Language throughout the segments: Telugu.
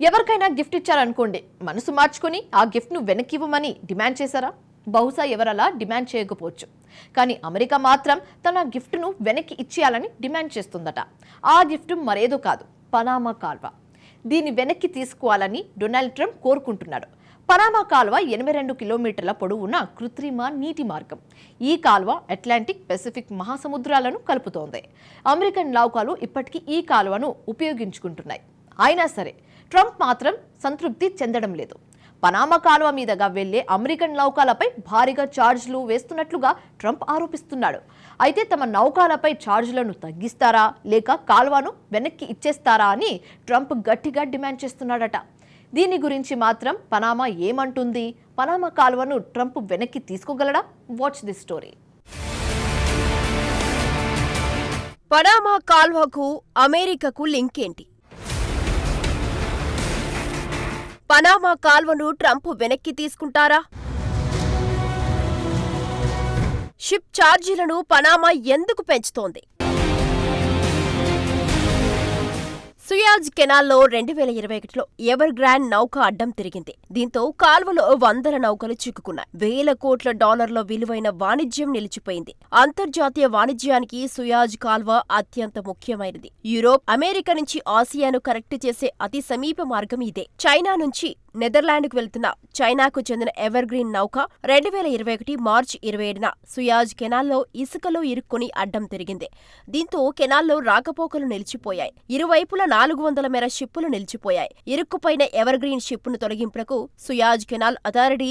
ఎవరికైనా గిఫ్ట్ ఇచ్చారనుకోండి, మనసు మార్చుకొని ఆ గిఫ్ట్ను వెనక్కి ఇవ్వమని డిమాండ్ చేశారా? బహుశా ఎవరలా డిమాండ్ చేయకపోవచ్చు. కానీ అమెరికా మాత్రం తన గిఫ్ట్ను వెనక్కి ఇచ్చేయాలని డిమాండ్ చేస్తుందట. ఆ గిఫ్ట్ మరేదో కాదు, పనామా కాల్వ. దీన్ని వెనక్కి తీసుకోవాలని డొనాల్డ్ ట్రంప్ కోరుకుంటున్నాడు. పనామా కాల్వ 82 కిలోమీటర్ల పొడవున్న కృత్రిమ నీటి మార్గం. ఈ కాల్వ అట్లాంటిక్, పెసిఫిక్ మహాసముద్రాలను కలుపుతోంది. అమెరికన్ నౌకలు ఇప్పటికీ ఈ కాల్వను ఉపయోగించుకుంటున్నాయి. అయినా సరే ట్రంప్ మాత్రం సంతృప్తి చెందడం లేదు. పనామా కాలువ మీదుగా వెళ్లే అమెరికన్ నౌకలపై భారీగా ఛార్జీలు వేస్తున్నట్లుగా ట్రంప్ ఆరోపిస్తున్నాడు. అయితే తమ నౌకలపై ఛార్జీలను తగ్గిస్తారా లేక కాలువను వెనక్కి ఇచ్చేస్తారా అని ట్రంప్ గట్టిగా డిమాండ్ చేస్తున్నాడట. దీని గురించి మాత్రం పనామా ఏమంటుంది? పనామా కాలువను ట్రంప్ వెనక్కి తీసుకోగలడా? Watch this story. పనామా కాల్వకు అమెరికాకు లింక్ ఏంటి? పనామా కాల్వను ట్రంప్ వెనక్కి తీసుకుంటారా? షిప్ ఛార్జీలను పనామా ఎందుకు పెంచుతోంది? సుయాజ్ కెనాల్లో 2021లో ఎవర్ గ్రాండ్ నౌక అడ్డం తిరిగింది. దీంతో కాల్వలో వందల నౌకలు చిక్కుకున్నాయి. వేల కోట్ల డాలర్ల విలువైన వాణిజ్యం నిలిచిపోయింది. అంతర్జాతీయ వాణిజ్యానికి సుయాజ్ కాల్వ అత్యంత ముఖ్యమైనది. యూరోప్, అమెరికా నుంచి ఆసియాను కనెక్ట్ చేసే అతి సమీప మార్గం ఇదే. చైనా నుంచి నెదర్లాండ్కు వెళ్తున్న చైనాకు చెందిన ఎవర్ గ్రీన్ నౌక 2021 మార్చి 27న సుయాజ్ కెనాల్లో ఇసుకలో ఇరుక్కుని అడ్డం తిరిగింది. దీంతో కెనాల్లో రాకపోకలు నిలిచిపోయాయి. ఇరువైపులా 400 మేర షిప్పులు నిలిచిపోయాయి. ఇరుక్కుపోయిన ఎవర్ గ్రీన్ షిప్పును తొలగింపునకు సుయాజ్ కెనాల్ అథారిటీ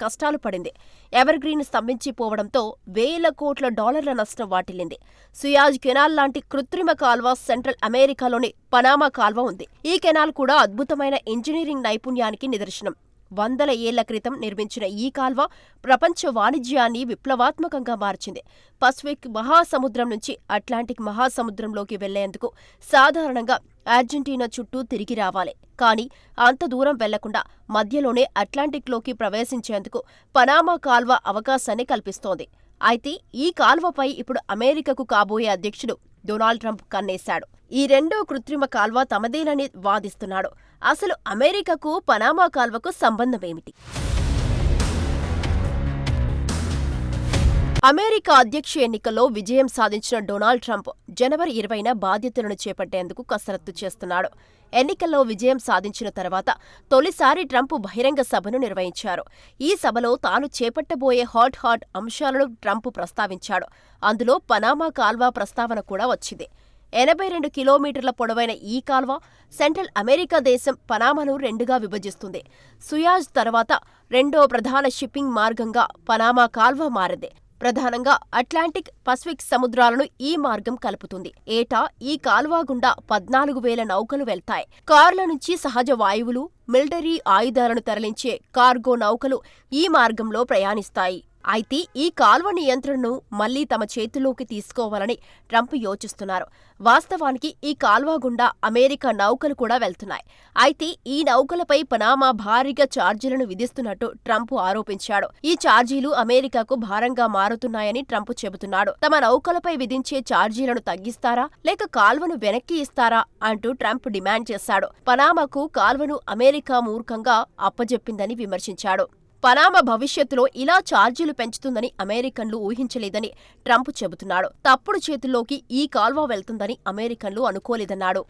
కష్టాలు పడింది. ఎవర్ గ్రీన్ స్తంభించిపోవడంతో వేల కోట్ల డాలర్ల నష్టం వాటిల్లింది. సుయాజ్ కెనాల్ లాంటి కృత్రిమ కాల్వ సెంట్రల్ అమెరికాలోని పనామా కాల్వ ఉంది. ఈ కెనాల్ కూడా అద్భుతమైన ఇంజనీరింగ్ నైపుణ్యానికి నిదర్శనం. వందల ఏళ్ల క్రితం నిర్మించిన ఈ కాల్వ ప్రపంచ వాణిజ్యాన్ని విప్లవాత్మకంగా మార్చింది. పసిఫిక్ మహాసముద్రం నుంచి అట్లాంటిక్ మహాసముద్రంలోకి వెళ్లేందుకు సాధారణంగా అర్జెంటీనా చుట్టూ తిరిగి రావాలి. కానీ అంత దూరం వెళ్లకుండా మధ్యలోనే అట్లాంటిక్లోకి ప్రవేశించేందుకు పనామా కాల్వ అవకాశాన్ని కల్పిస్తోంది. అయితే ఈ కాల్వపై ఇప్పుడు అమెరికాకు కాబోయే అధ్యక్షుడు డొనాల్డ్ ట్రంప్ కన్నేశాడు. ఈ రెండో కృత్రిమ కాల్వ తమదేనని వాదిస్తున్నాడు. అసలు అమెరికాకు పనామా కాల్వకు సంబంధమేమిటి? అమెరికా అధ్యక్ష ఎన్నికల్లో విజయం సాధించిన డొనాల్డ్ ట్రంప్ జనవరి 20న బాధ్యతలను చేపట్టేందుకు కసరత్తు చేస్తున్నాడు. ఎన్నికల్లో విజయం సాధించిన తర్వాత తొలిసారి ట్రంప్ బహిరంగ సభను నిర్వహించారు. ఈ సభలో తాను చేపట్టబోయే హాట్ అంశాలను ట్రంప్ ప్రస్తావించాడు. అందులో పనామా కాల్వ ప్రస్తావన కూడా వచ్చింది. 82 కిలోమీటర్ల పొడవైన ఈ కాల్వ సెంట్రల్ అమెరికా దేశం పనామాను రెండుగా విభజిస్తుంది. సుయాజ్ తర్వాత రెండో ప్రధాన షిప్పింగ్ మార్గంగా పనామా కాల్వ మారింది. ప్రధానంగా అట్లాంటిక్, పసిఫిక్ సముద్రాలను ఈ మార్గం కలుపుతుంది. ఏటా ఈ కాల్వ గుండా 14,000 నౌకలు వెళ్తాయి. కార్ల నుంచి సహజ వాయువులు, మిలిటరీ ఆయుధాలను తరలించే కార్గో నౌకలు ఈ మార్గంలో ప్రయాణిస్తాయి. అయితే ఈ కాల్వ నియంత్రణను మళ్లీ తమ చేతిలోకి తీసుకోవాలని ట్రంప్ యోచిస్తున్నారు. వాస్తవానికి ఈ కాల్వ గుండా అమెరికా నౌకలు కూడా వెళ్తున్నాయి. అయితే ఈ నౌకలపై పనామా భారీగా ఛార్జీలను విధిస్తున్నట్టు ట్రంప్ ఆరోపించాడు. ఈ ఛార్జీలు అమెరికాకు భారంగా మారుతున్నాయని ట్రంప్ చెబుతున్నాడు. తమ నౌకలపై విధించే ఛార్జీలను తగ్గిస్తారా లేక కాల్వను వెనక్కి ఇస్తారా అంటూ ట్రంప్ డిమాండ్ చేశాడు. పనామాకు కాల్వను అమెరికా మూర్ఖంగా అప్పజెప్పిందని విమర్శించాడు. పనామా భవిష్యత్తులో ఇలా ఛార్జీలు పెంచుతుందని అమెరికన్లు ఊహించలేదని ట్రంప్ చెబుతున్నాడు. తప్పుడు చేతుల్లోకి ఈ కాల్వ వెళ్తుందని అమెరికన్లు అనుకోలేదన్నాడు.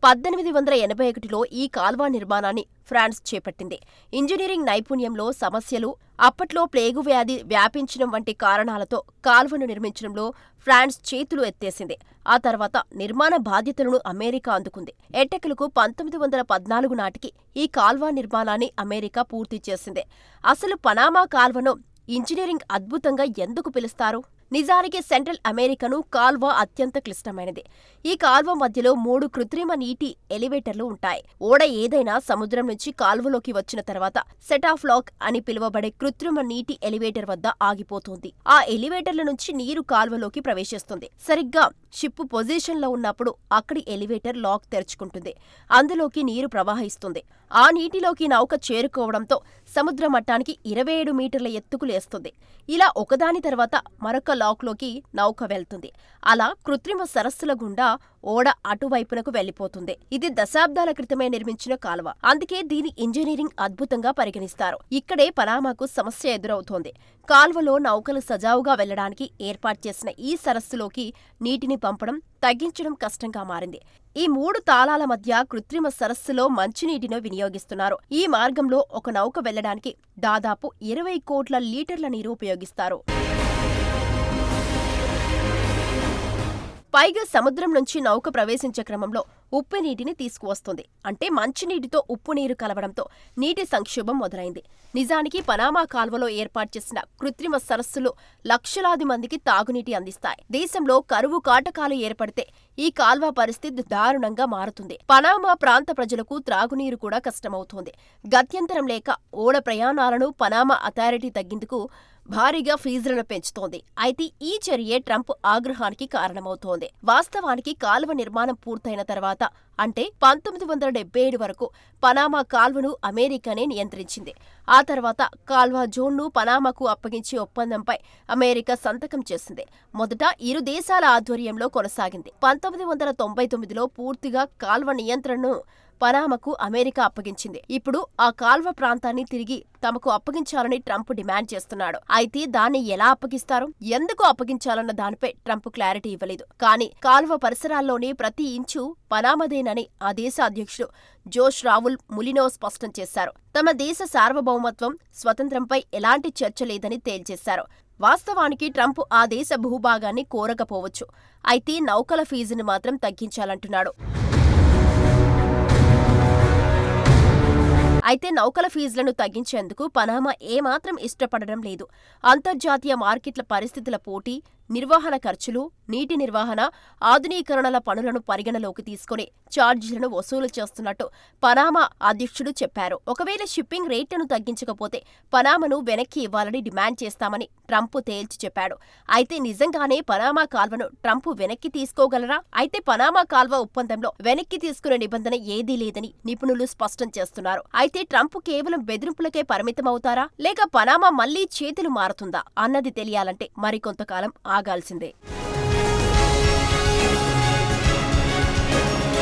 1881లో ఈ కాల్వ నిర్మాణాన్ని ఫ్రాన్స్ చేపట్టింది. ఇంజనీరింగ్ నైపుణ్యంలో సమస్యలు, అప్పట్లో ప్లేగు వ్యాధి వ్యాపించడం వంటి కారణాలతో కాల్వను నిర్మించడంలో ఫ్రాన్స్ చేతులు ఎత్తేసింది. ఆ తర్వాత నిర్మాణ బాధ్యతలను అమెరికా అందుకుంది. ఎట్టకేలకు 1914 నాటికి ఈ కాల్వ నిర్మాణాన్ని అమెరికా పూర్తి చేసింది. అసలు పనామా కాల్వను ఇంజనీరింగ్ అద్భుతంగా ఎందుకు పిలుస్తారు? నిజానికి సెంట్రల్ అమెరికాను కాల్వ అత్యంత క్లిష్టమైనది. ఈ కాల్వ మధ్యలో 3 కృత్రిమ నీటి ఎలివేటర్లు ఉంటాయి. ఓడ ఏదైనా సముద్రం నుంచి కాల్వలోకి వచ్చిన తర్వాత సెట్ ఆఫ్ లాక్ అని పిలువబడే కృత్రిమ నీటి ఎలివేటర్ వద్ద ఆగిపోతుంది. ఆ ఎలివేటర్ల నుంచి నీరు కాల్వలోకి ప్రవేశిస్తుంది. సరిగ్గా షిప్ పొజిషన్లో ఉన్నప్పుడు అక్కడి ఎలివేటర్ లాక్ తెరుచుకుంటుంది. అందులోకి నీరు ప్రవహిస్తుంది. ఆ నీటిలోకి నౌక చేరుకోవడంతో సముద్ర మట్టానికి 27 మీటర్ల ఎత్తుకు లేస్తుంది. ఇలా ఒకదాని తర్వాత మరొక లాక్లోకి నౌక వెళ్తుంది. అలా కృత్రిమ సరస్సుల గుండా ఓడ అటువైపునకు వెళ్లిపోతుంది. ఇది దశాబ్దాల క్రితమే నిర్మించిన కాలువ, అందుకే దీని ఇంజనీరింగ్ అద్భుతంగా పరిగణిస్తారు. ఇక్కడే పనామాకు సమస్య ఎదురవుతోంది. కాల్వలో నౌకలు సజావుగా వెళ్లడానికి ఏర్పాటు చేసిన ఈ సరస్సులోకి నీటిని పంపడం, తగ్గించడం కష్టంగా మారింది. ఈ 3 తాళాల మధ్య కృత్రిమ సరస్సులో మంచినీటిని వినియోగిస్తున్నారు. ఈ మార్గంలో ఒక నౌక వెళ్లడానికి దాదాపు 20 కోట్ల లీటర్ల నీరు ఉపయోగిస్తారు. పైగా సముద్రం నుంచి నౌక ప్రవేశించే క్రమంలో ఉప్పు నీటిని తీసుకువస్తుంది. అంటే మంచినీటితో ఉప్పు నీరు కలవడంతో నీటి సంక్షోభం మొదలైంది. నిజానికి పనామా కాల్వలో ఏర్పాటు చేసిన కృత్రిమ సరస్సులు లక్షలాది మందికి తాగునీటి అందిస్తాయి. దేశంలో కరువు కాటకాలు ఏర్పడితే ఈ కాల్వ పరిస్థితి దారుణంగా మారుతుంది. పనామా ప్రాంత ప్రజలకు త్రాగునీరు కూడా కష్టమవుతోంది. గత్యంతరం లేక ఓడ ప్రయాణాలను పనామా అథారిటీ తగ్గిందుకు భారీగా ఫీజులను పెంచుతోంది. అయితే ఈ చర్యే ట్రంప్ ఆగ్రహానికి కారణమవుతోంది. వాస్తవానికి కాల్వ నిర్మాణం పూర్తయిన తర్వాత అంటే 1977 వరకు పనామా కాల్వను అమెరికానే నియంత్రించింది. ఆ తర్వాత కాల్వ జోన్ను పనామాకు అప్పగించే ఒప్పందంపై అమెరికా సంతకం చేసింది. మొదట ఇరు దేశాల ఆధ్వర్యంలో కొనసాగింది. 1999లో పూర్తిగా కాల్వ నియంత్రణను పనామాకు అమెరికా అప్పగించింది. ఇప్పుడు ఆ కాల్వ ప్రాంతాన్ని తిరిగి తమకు అప్పగించాలని ట్రంప్ డిమాండ్ చేస్తున్నాడు. అయితే దాన్ని ఎలా అప్పగిస్తారు, ఎందుకు అప్పగించాలన్న దానిపై ట్రంప్ క్లారిటీ ఇవ్వలేదు. కానీ కాల్వ పరిసరాల్లోని ప్రతి ఇంచు పనామాదేనని ఆ దేశ అధ్యక్షుడు జోష్ రావుల్ ములినో స్పష్టం చేశారు. తమ దేశ సార్వభౌమత్వం, స్వతంత్రంపై ఎలాంటి చర్చ లేదని తేల్చేశారు. వాస్తవానికి ట్రంప్ ఆ దేశ భూభాగాన్ని కోరకపోవచ్చు. అయితే నౌకల ఫీజును మాత్రం తగ్గించాలంటున్నాడు. అయితే నౌకల ఫీజులను తగ్గించేందుకు పనామా ఏమాత్రం ఇష్టపడడం లేదు. అంతర్జాతీయ మార్కెట్ల పరిస్థితుల పోటీ, నిర్వహణ ఖర్చులు, నీటి నిర్వహణ, ఆధునీకరణల పనులను పరిగణలోకి తీసుకుని ఛార్జీలను వసూలు చేస్తున్నట్టు పనామా అధ్యక్షుడు చెప్పారు. ఒకవేళ షిప్పింగ్ రేట్లను తగ్గించకపోతే పనామాను వెనక్కి ఇవ్వాలని డిమాండ్ చేస్తామని ట్రంప్ తేల్చి చెప్పాడు. అయితే నిజంగానే పనామా కాల్వను ట్రంప్ వెనక్కి తీసుకోగలరా? అయితే పనామా కాల్వ ఒప్పందంలో వెనక్కి తీసుకునే నిబంధన ఏదీ లేదని నిపుణులు స్పష్టం చేస్తున్నారు. అయితే ట్రంప్ కేవలం బెదిరింపులకే పరిమితమవుతారా, లేక పనామా మళ్లీ చేతులు మారుతుందా అన్నది తెలియాలంటే మరికొంతకాలం ఆగాల్సిందే.